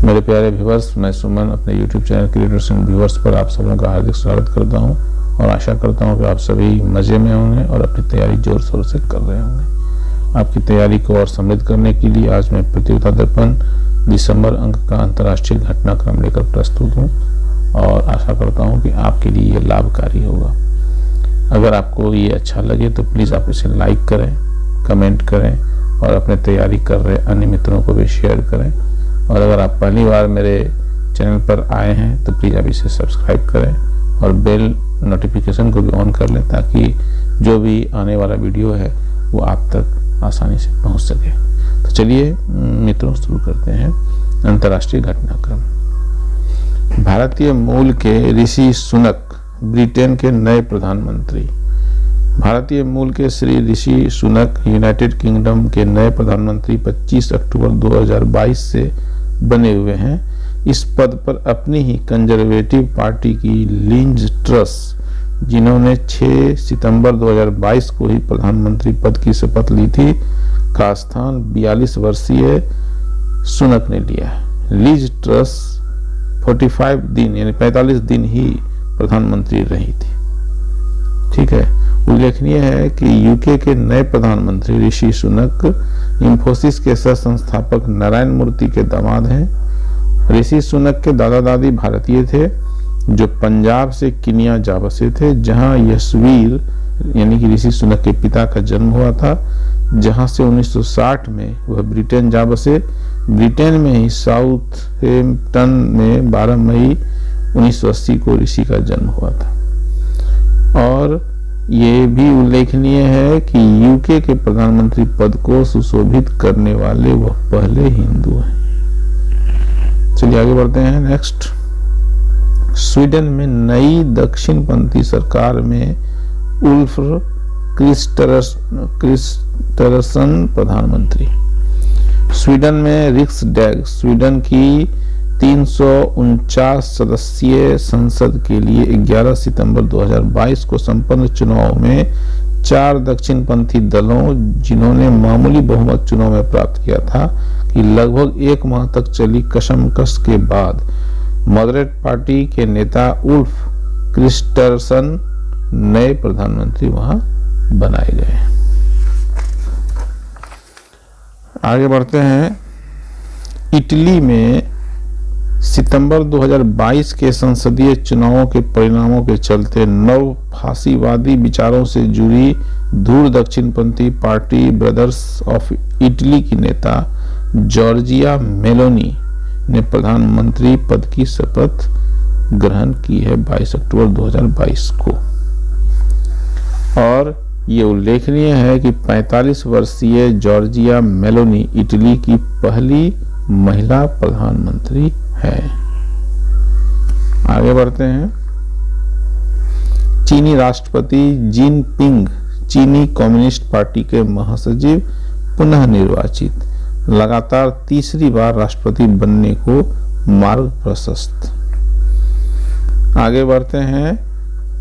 मेरे प्यारे व्यूवर्स, मैं सुमन अपने YouTube channel creators and viewers पर आप सबों का हार्दिक स्वागत करता हूं और आशा करता हूं कि आप सभी मज़े में होंगे और अपनी तैयारी जोर शोर से कर रहे होंगे। आपकी तैयारी को और समृद्ध करने के लिए आज मैं प्रतियोगिता दर्पण दिसंबर अंक का अंतर्राष्ट्रीय घटनाक्रम लेकर प्रस्तुत हूँ और आशा करता हूँ कि आपके लिए ये लाभकारी होगा। अगर आपको ये अच्छा लगे तो प्लीज़ आप इसे लाइक करें, कमेंट करें और अपने तैयारी कर रहे अन्य मित्रों को भी शेयर करें। और अगर आप पहली बार मेरे चैनल पर आए हैं तो प्लीज़ आप इसे सब्सक्राइब करें और बेल नोटिफिकेशन को भी ऑन कर लें ताकि जो भी आने वाला वीडियो है वो आप तक आसानी से पहुंच सके। तो चलिए मित्रों, शुरू करते हैं अंतर्राष्ट्रीय घटनाक्रम। भारतीय मूल के ऋषि सुनक ब्रिटेन के नए प्रधानमंत्री। भारतीय मूल के श्री ऋषि सुनक यूनाइटेड किंगडम के नए प्रधानमंत्री 25 अक्टूबर 2022 से बने हुए हैं। इस पद पर अपनी ही कंजर्वेटिव पार्टी की लिंज ट्रस, जिन्होंने 6 सितंबर 2022 को ही प्रधानमंत्री पद की शपथ ली थी, का स्थान 42 वर्षीय सुनक ने लिया है। लिंज ट्रस 45 दिन यानी 45 दिन ही प्रधानमंत्री रही थी। ठीक है। उल्लेखनीय है कि यूके के नए प्रधानमंत्री ऋषि सुनक इंफोसिस के सह संस्थापक नारायण मूर्ति के दामाद हैं। ऋषि सुनक के दादा दादी भारतीय थे जो पंजाब से किनिया जा बसे थे, जहां यशवीर यानी कि ऋषि सुनक के पिता का जन्म हुआ था, जहां से 1960 में वह ब्रिटेन जा बसे। ब्रिटेन में ही साउथहैम्पटन में 12 मई 1980 को ऋषि का जन्म हुआ था। और ये भी उल्लेखनीय है कि यूके के प्रधानमंत्री पद को सुशोभित करने वाले वह पहले हिंदू हैं। चलिए आगे बढ़ते हैं। नेक्स्ट, स्वीडन में नई दक्षिणपंथी सरकार में उल्फ क्रिस्टरसन प्रधानमंत्री। स्वीडन में रिक्सडैग स्वीडन की 349 सदस्यीय संसद के लिए 11 सितंबर 2022 को संपन्न चुनाव में 4 दक्षिणपंथी दलों, जिन्होंने मामूली बहुमत चुनाव में प्राप्त किया था, कि लगभग 1 माह तक चली कशमकश के बाद मॉडरेट पार्टी के नेता उल्फ क्रिस्टरसन नए प्रधानमंत्री वहां बनाए गए। आगे बढ़ते हैं। इटली में सितंबर 2022 के संसदीय चुनावों के परिणामों के चलते नव फासीवादी विचारों से जुड़ी दूर दक्षिणपंथी पार्टी ब्रदर्स ऑफ इटली की नेता जॉर्जिया मेलोनी ने प्रधानमंत्री पद की शपथ ग्रहण की है 22 अक्टूबर 2022 को। और ये उल्लेखनीय है कि 45 वर्षीय जॉर्जिया मेलोनी इटली की पहली महिला प्रधानमंत्री है। आगे बढ़ते हैं। चीनी राष्ट्रपति जिनपिंग चीनी कम्युनिस्ट पार्टी के महासचिव पुनः निर्वाचित, लगातार तीसरी बार राष्ट्रपति बनने को मार्ग प्रशस्त। आगे बढ़ते हैं।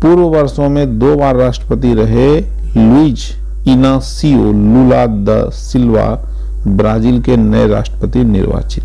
पूर्व वर्षों में 2 बार राष्ट्रपति रहे लुइज इनासियो लुला दा सिल्वा ब्राजील के नए राष्ट्रपति निर्वाचित।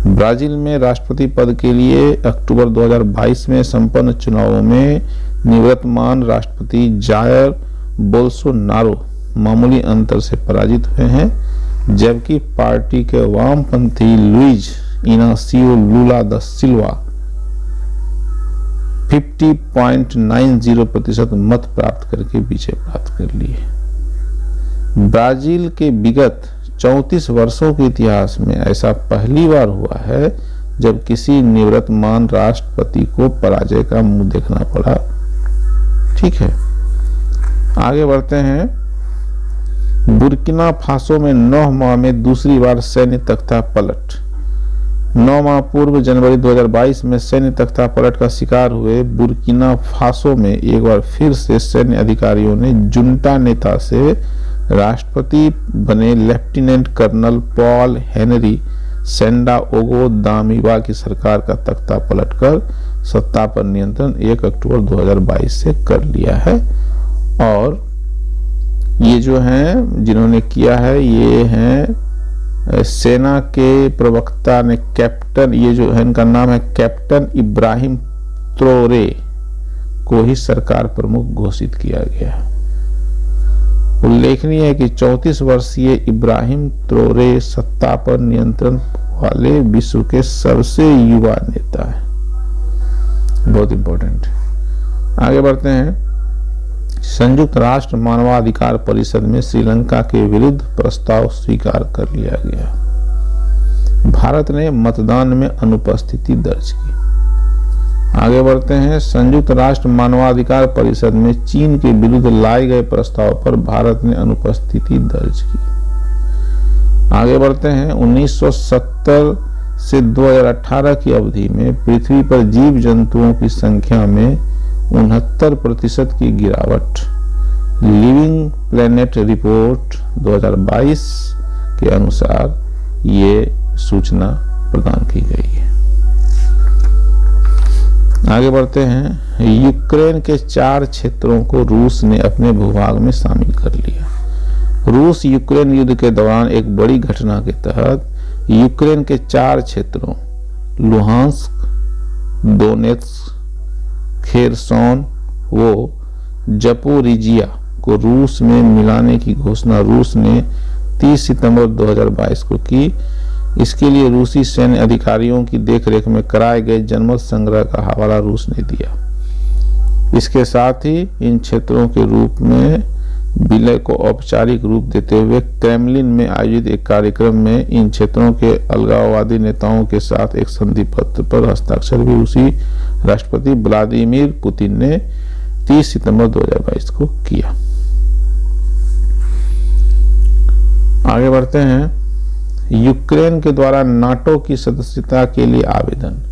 ब्राजील में राष्ट्रपति पद के लिए अक्टूबर 2022 में संपन्न चुनावों में निवर्तमान राष्ट्रपति जायर बोल्सोनारो मामूली अंतर से पराजित हुए हैं, जबकि पार्टी के वामपंथी लुइज इनासियो लुला दा सिल्वा 50.90% मत प्राप्त करके विजय प्राप्त कर लिए। ब्राजील के विगत 34 वर्षों के इतिहास में ऐसा पहली बार हुआ है जब किसी निवर्तमान राष्ट्रपति को पराजय का मुंह देखना पड़ा। ठीक है। आगे बढ़ते हैं। बुर्किना फासो में 9 माह में दूसरी बार सैन्य तख्ता पलट। 9 माह पूर्व जनवरी 2022 में सैन्य तख्ता पलट का शिकार हुए बुर्किना फासो में एक बार फिर से सैन्य अधिकारियों ने जुंटा नेता से राष्ट्रपति बने लेफ्टिनेंट कर्नल पॉल हेनरी सेंडाओगो दामिबा की सरकार का तख्ता पलटकर सत्ता पर नियंत्रण 1 अक्टूबर 2022 से कर लिया है। और ये जो हैं जिन्होंने किया है ये हैं सेना के प्रवक्ता ने कैप्टन, ये जो है इनका नाम है कैप्टन इब्राहिम त्रोरे को ही सरकार प्रमुख घोषित किया गया। उल्लेखनीय है कि 34 वर्षीय इब्राहिम त्रोरे सत्ता पर नियंत्रण वाले विश्व के सबसे युवा नेता है। बहुत इंपॉर्टेंट। आगे बढ़ते हैं। संयुक्त राष्ट्र मानवाधिकार परिषद में श्रीलंका के विरुद्ध प्रस्ताव स्वीकार कर लिया गया। भारत ने मतदान में अनुपस्थिति दर्ज की। आगे बढ़ते हैं। संयुक्त राष्ट्र मानवाधिकार परिषद में चीन के विरुद्ध लाए गए प्रस्ताव पर भारत ने अनुपस्थिति दर्ज की। आगे बढ़ते हैं। 1970 से 2018 की अवधि में पृथ्वी पर जीव जंतुओं की संख्या में 69% की गिरावट लिविंग प्लेनेट रिपोर्ट 2022 के अनुसार ये सूचना प्रदान की गई है। आगे बढ़ते हैं। यूक्रेन के 4 क्षेत्रों को रूस ने अपने भूभाग में शामिल कर लिया। रूस यूक्रेन युद्ध के दौरान एक बड़ी घटना के तहत यूक्रेन के 4 क्षेत्रों लुहांस्क, दोनेत्स्क, खेरसोन व जपोरिजिया को रूस में मिलाने की घोषणा रूस ने 30 सितंबर 2022 को की। इसके लिए रूसी सैन्य अधिकारियों की देखरेख में कराए गए जनमत संग्रह का हवाला रूस ने दिया। इसके साथ ही इन क्षेत्रों के रूप में विलय को औपचारिक रूप देते हुए क्रेमलिन में आयोजित एक कार्यक्रम में इन क्षेत्रों के अलगाववादी नेताओं के साथ एक संधि पत्र पर हस्ताक्षर भी रूसी राष्ट्रपति व्लादिमीर पुतिन ने 30 सितंबर 2022 को किया। आगे बढ़ते हैं। यूक्रेन के द्वारा नाटो की सदस्यता के लिए आवेदन।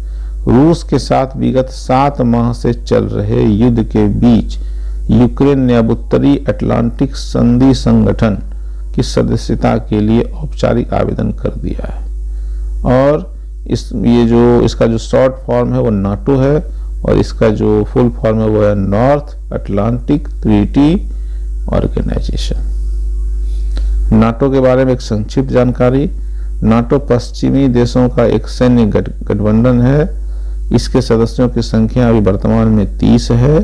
रूस के साथ विगत 7 माह से चल रहे युद्ध के बीच यूक्रेन ने अब उत्तरी अटलांटिक संधि संगठन की सदस्यता के लिए औपचारिक आवेदन कर दिया है। और इसका जो शॉर्ट फॉर्म है वो नाटो है और इसका जो फुल फॉर्म है वो है North Atlantic Treaty Organization. NATO के बारे में एक संक्षिप्त जानकारी। नाटो पश्चिमी देशों का एक सैन्य गठबंधन है। इसके सदस्यों की संख्या अभी वर्तमान में 30 है।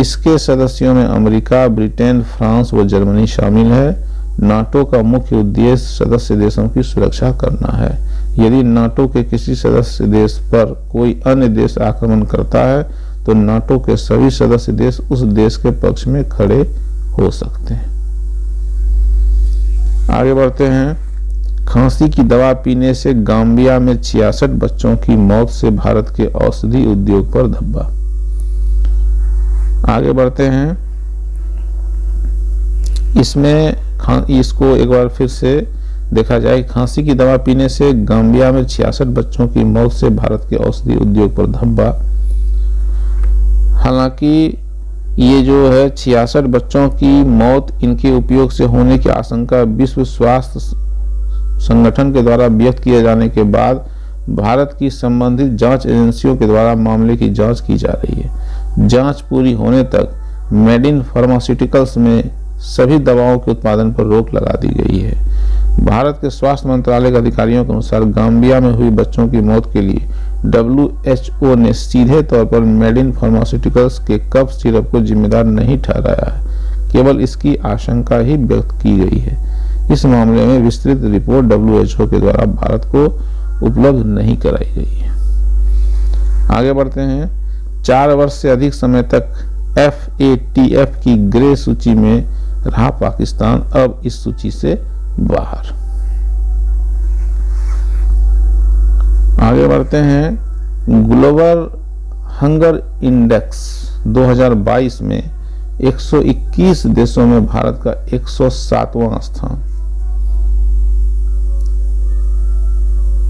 इसके सदस्यों में अमेरिका, ब्रिटेन, फ्रांस व जर्मनी शामिल है। नाटो का मुख्य उद्देश्य सदस्य देशों की सुरक्षा करना है। यदि नाटो के किसी सदस्य देश पर कोई अन्य देश आक्रमण करता है तो नाटो के सभी सदस्य देश उस देश के पक्ष में खड़े हो सकते हैं। आगे बढ़ते हैं। खांसी की दवा पीने से गाम्बिया में 66 बच्चों की मौत से भारत के औषधि उद्योग पर धब्बा। आगे बढ़ते हैं। इसको एक बार फिर से देखा जाए। खांसी की दवा पीने से गाम्बिया में 66 बच्चों की मौत से भारत के औषधि उद्योग पर धब्बा। हालांकि ये जो है 66 बच्चों की मौत इनके उपयोग से होने की आशंका विश्व स्वास्थ्य संगठन के द्वारा व्यक्त किए जाने के बाद भारत की संबंधित जांच एजेंसियों के द्वारा मामले की जांच की जा रही है। जांच पूरी होने तक मेडिन फार्मास्यूटिकल्स में सभी दवाओं के उत्पादन पर रोक लगा दी गई है। भारत के स्वास्थ्य मंत्रालय के अधिकारियों के अनुसार गाम्बिया में हुई बच्चों की मौत के लिए WHO ने सीधे तौर पर मेडिन फार्मास्यूटिकल्स के कफ सिरप को जिम्मेदार नहीं ठहराया है, केवल इसकी आशंका ही व्यक्त की गई है। इस मामले में विस्तृत रिपोर्ट WHO के द्वारा भारत को उपलब्ध नहीं कराई गई है। आगे बढ़ते हैं। 4 वर्ष से अधिक समय तक FATF की ग्रे सूची में रहा पाकिस्तान, अब इस सूची से बाहर। आगे बढ़ते हैं। ग्लोबल हंगर इंडेक्स 2022 में 121 देशों में भारत का 107वां स्थान।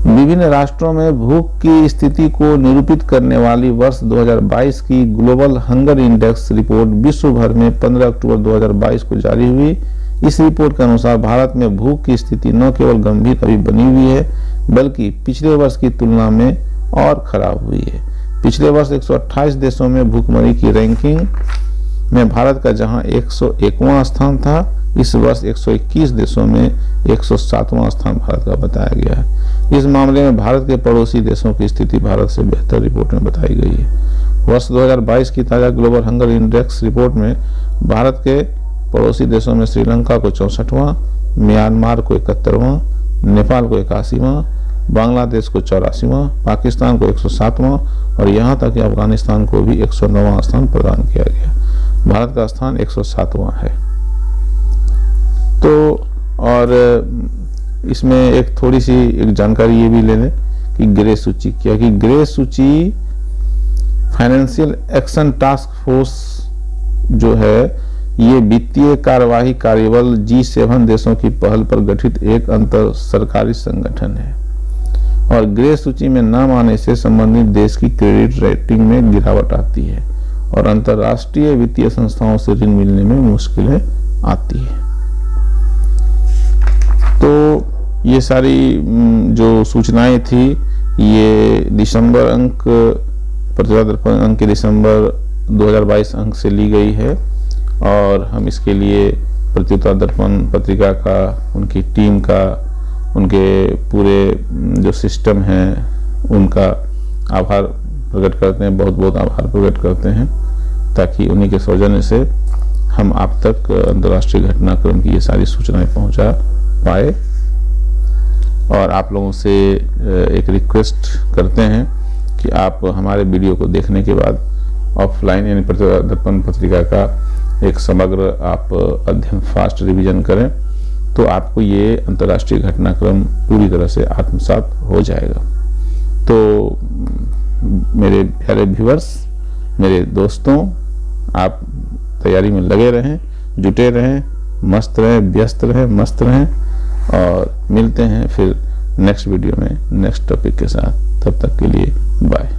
विभिन्न राष्ट्रों में भूख की स्थिति को निरूपित करने वाली वर्ष 2022 की ग्लोबल हंगर इंडेक्स रिपोर्ट विश्व भर में 15 अक्टूबर 2022 को जारी हुई। इस रिपोर्ट के अनुसार भारत में भूख की स्थिति न केवल गंभीर अभी बनी हुई है बल्कि पिछले वर्ष की तुलना में और खराब हुई है। पिछले वर्ष 128 देशों में भूखमरी की रैंकिंग में भारत का जहां 101वां स्थान था, इस वर्ष 121 देशों में 107वां स्थान भारत का बताया गया है। इस मामले में भारत के पड़ोसी देशों की स्थिति भारत से बेहतर रिपोर्ट में बताई गई है। वर्ष 2022 की ताज़ा ग्लोबल हंगर इंडेक्स रिपोर्ट में भारत के पड़ोसी देशों में श्रीलंका को 64वां, म्यांमार को 71वां, नेपाल को 81वां, बांग्लादेश को 84वां, पाकिस्तान को 107वां और यहाँ तक कि अफगानिस्तान को भी 109वां स्थान प्रदान किया गया। भारत का स्थान 107वां है। तो और इसमें एक थोड़ी सी एक जानकारी ये भी ले लें कि ग्रे सूची क्या, कि ग्रे सूची फाइनेंशियल एक्शन टास्क फोर्स जो है ये वित्तीय कार्यवाही कार्यबल G7 देशों की पहल पर गठित एक अंतर सरकारी संगठन है और ग्रे सूची में नाम आने से संबंधित देश की क्रेडिट रेटिंग में गिरावट आती है और अंतर्राष्ट्रीय वित्तीय संस्थाओं से ऋण मिलने में मुश्किलें आती है। तो ये सारी जो सूचनाएं थी ये दिसंबर अंक प्रतियोगिता दर्पण अंक के दिसंबर 2022 अंक से ली गई है और हम इसके लिए प्रतियोगिता दर्पण पत्रिका का, उनकी टीम का, उनके पूरे जो सिस्टम है उनका आभार प्रकट करते हैं, बहुत बहुत आभार प्रकट करते हैं, ताकि उन्हीं के सौजन्य से हम आप तक अंतर्राष्ट्रीय घटनाक्रम की ये सारी सूचनाएं पहुंचा पाए। और आप लोगों से एक रिक्वेस्ट करते हैं कि आप हमारे वीडियो को देखने के बाद ऑफलाइन यानी प्रतियोगिता दर्पण पत्रिका का एक समग्र आप अध्ययन फास्ट रिवीजन करें तो आपको ये अंतर्राष्ट्रीय घटनाक्रम पूरी तरह से आत्मसात हो जाएगा। तो मेरे प्यारे व्यूअर्स, मेरे दोस्तों, आप तैयारी में लगे रहें, जुटे रहें, मस्त रहें, व्यस्त रहें, मस्त रहें और मिलते हैं फिर नेक्स्ट वीडियो में नेक्स्ट टॉपिक के साथ। तब तक के लिए बाय।